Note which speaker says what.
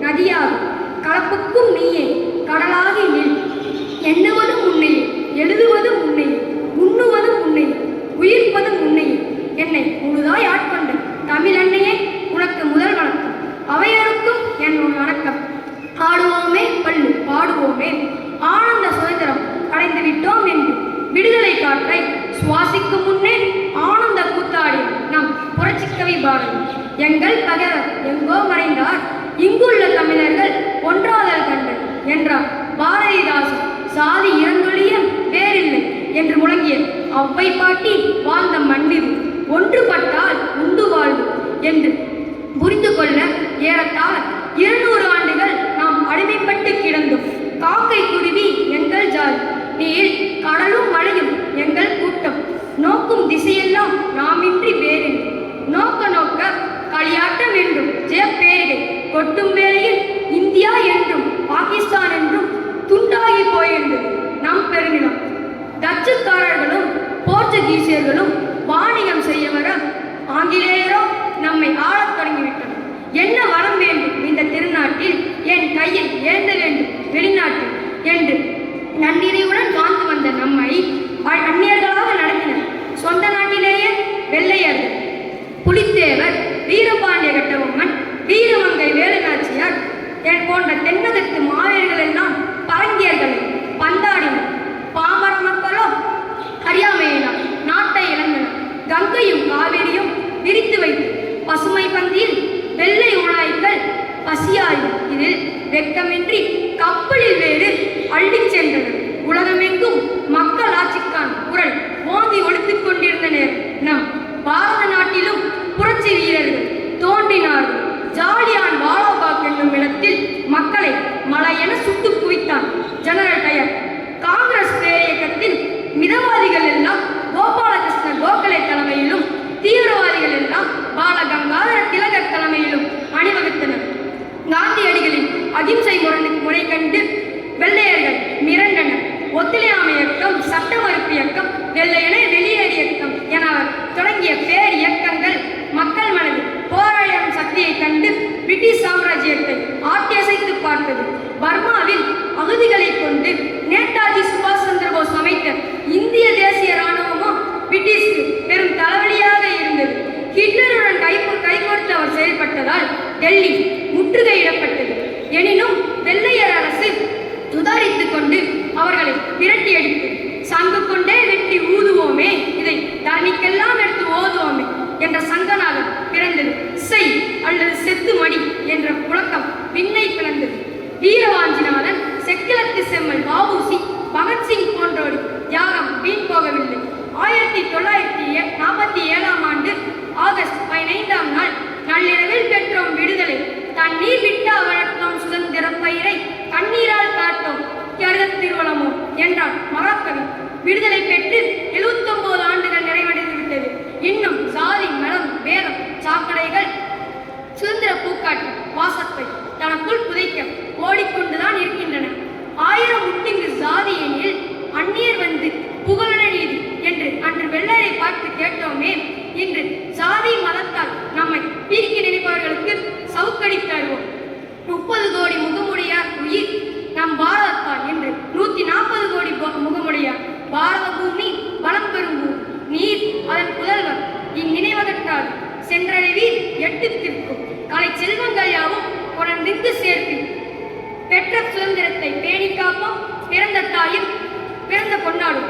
Speaker 1: நதியாகும். கலப்புக்கும் நீயே கடலாகி நில். எண்ணுவதும் உன்னையே, எழுதுவதும் உன்னையே, உண்ணுவதும் உன்னையே, உயிர்ப்பதும் உன்னையே. என்னை முழுதாய் ஆட்கொண்ட தமிழ் அன்னையே, உனக்கு முதல் வணக்கம். அவையருக்கும் என் வணக்கம். ஆடுவோமே பள்ளு பாடுவோமே, ஆனந்த சுதந்திரம் அடைந்து விட்டோம் என்று விடுதலை காற்றை சுவாசிக்கும் முன்னே ஆனந்த கூத்தாடி நம் புரட்சிக்கவி பாரதி. எங்கள் பகைவர் எங்கோ மறைந்தார், இங்குள்ள தமிழர்கள் ஒன்றாதல் கண்டர் என்றார் பாரதிதாசன். சாதி இறந்தொழிய வேறில்லை என்று முழங்கிய அவ்வை பாட்டி வாழ்ந்த மண்ணில் ஒன்றுபட்டால் உண்டு வாழ்வு என்று புரிந்து கொள்ள ஏறத்தாழ 200 ஆண்டுகள் நாம் அடிமைப்பட்டு கிடந்தோம். காக்கை குருவி எங்கள் ஜாதி, நீர் கடலும் மழையும் எங்கள் கூட்டம். நோக்கும் திசையெல்லாம் நாமின்றி வேறில்லை. நோக்க நோக்க களியாட்டம் என்றும் ஜெயப்பேரிகை கொட்டும் வேளையில் இந்தியா என்றும் பாகிஸ்தான் என்றும் துண்டாகி போயிருந்தது நம் பெருநிலம். டச்சுக்காரர்களும் போர்ச்சுகீசியர்களும் வாணிகம் செய்ய வர ஆங்கிலேயரோ நம்மை ஆளத் தொடங்கிவிட்டனர். என்ன வரம் வேண்டும் இந்த திருநாட்டில், என் கையில் ஏந்த வேண்டும் வெளிநாட்டில் என்று நன்னிறைவுடன் வாழ்ந்து வந்த நம்மை அந்நியர்களாக நடத்தினர். சொந்த நாட்டிலேயே வெள்ளையர்கள். புலித்தேவர், வீரபாண்டிய கட்டபொம்மன், வீரமங்கை வேலுநாச்சியார் போன்ற தென்னகத்து மாவீரர்கள் எல்லாம் பரங்கியர்களை பந்தாடினர். பாமர மக்களோ அறியாமையினால் நாட்டை இழந்தனர். கங்கையும் காவிரியும் விரித்து வைத்து பசுமை பந்தியில் வெள்ளை உழாய்கள் பசியாய் இதில் வெட்கமின்றி கப்பலில் வேறு அள்ளிச் சென்றனர். உலகமெங்கும் மக்கள் ஆட்சிக்கான குரல் ஓங்கி ஒலித்துக் கொண்டிருந்த நேரம் நம் பாரத நாட்டிலும் புரட்சி வீரர்கள் தோன்றினார்கள். ஜாலியான் வாலாபாக் என்னும் இடத்தில் மக்களை மலையென சுட்டு குவித்தான் ஜெனரல் டயர். காங்கிரஸ் பேரியக்கத்தில் மிதவாதிகள் எல்லாம் கோபாலகிருஷ்ண கோகலே தலைமையிலும், தீவிரவாதிகள் எல்லாம் பால கங்காதர திலகர் தலைமையிலும் அணிவகுத்தனர். காந்தியடிகளின் அகிம்சை முறை கண்டு வெள்ளையர்கள் மிரண்டனர். ஒத்துழையாமை இயக்கம், சட்ட மறுப்பு இயக்கம், வெள்ளையனே வெளியேறு இயக்கம் என அவர் தொடங்கிய பேர் இயக்கங்கள் மக்கள் மனதில் போராடும் சக்தியை கண்டு பிரிட்டிஷ் சாம்ராஜ்யத்தை ஆட்டியசைத்து பார்த்தது. பர்மாவில் அகதிகளை கொண்டு நேதாஜி சுபாஷ் சந்திரபோஸ் அமைத்த இந்திய தேசிய இராணுவமோ பிரிட்டிஷ்க்கு பெரும் தலைவலியாக இருந்தது. ஹிட்லருடன் கைகோர்த்து அவர் செயல்பட்டதால் டெல்லி முற்றுகையிடப்பட்டது. எனினும் வெள்ளையர் அரசு சுதாரித்துக் கொண்டு அவர்களை விரட்டி அடித்து சங்கு கொண்டே வெட்டி ஊதுவோமே, இதை தரணிக்கெல்லாம் எடுத்து ஓதுவோமே என்ற சங்கநாதம் பிறந்தது. செய் அல்லது செத்து மடி என்ற முழக்கம் விண்ணை பிளந்தது. வீரவாஞ்சிநாதன், செக்கிலத்து செம்மல் வ.உ.சி., பகத்சிங் போன்றோர் தியாகம் வீண் போகவில்லை. 1947ஆம் ஆண்டு ஆகஸ்ட் 15ஆம் நாள் நள்ளிரவில் பெற்றோம் விடுதலை. தண்ணீர் விட்ட வளர்த்தோம் சுதந்திர பயிரை, கண்ணீரால் காத்தோம் கருத திருவளமோ என்றார் மகாகவி. விடுதலை பெற்று 79 ஆண்டுகள் நிறைவடைந்து விட்டது. இன்னும் சாதி, மதம், வேதம், சாக்கடைகள் சுதந்திர பூக்காட்டு வாசத்தை தனக்குள் புதைக்க ஓடிக்கொண்டுதான் இருக்கின்றன. 1000 முட்டிங்கு சாதி எனில் அந்நியர் வந்து புகழன நீதி என்று அன்று வெள்ளையரை பார்த்து கேட்டோமே, இன்று சாதி மதத்தால் நம்மை பிரிக்க நினைப்பவர்களுக்கு சவுக்கடி தருவோம். 30 கோடி முகமுடையார் உயிர் நம் பாரதத்தால் என்று 140 கோடி முகமுடையார். பாரத பூமி வளம் பெறும் பூமி, நீர் அதன் புதல்வர். இந்நினைவகற்றால் சென்றடைவீர் எட்டுத்திற்கும் கலை செல்வங்கள் யாவும் உணர்ந்து சேர்த்து பெற்ற சுதந்திரத்தை பேணி காப்போம். பிறந்த தாயும் பிறந்த கொண்டாடும்.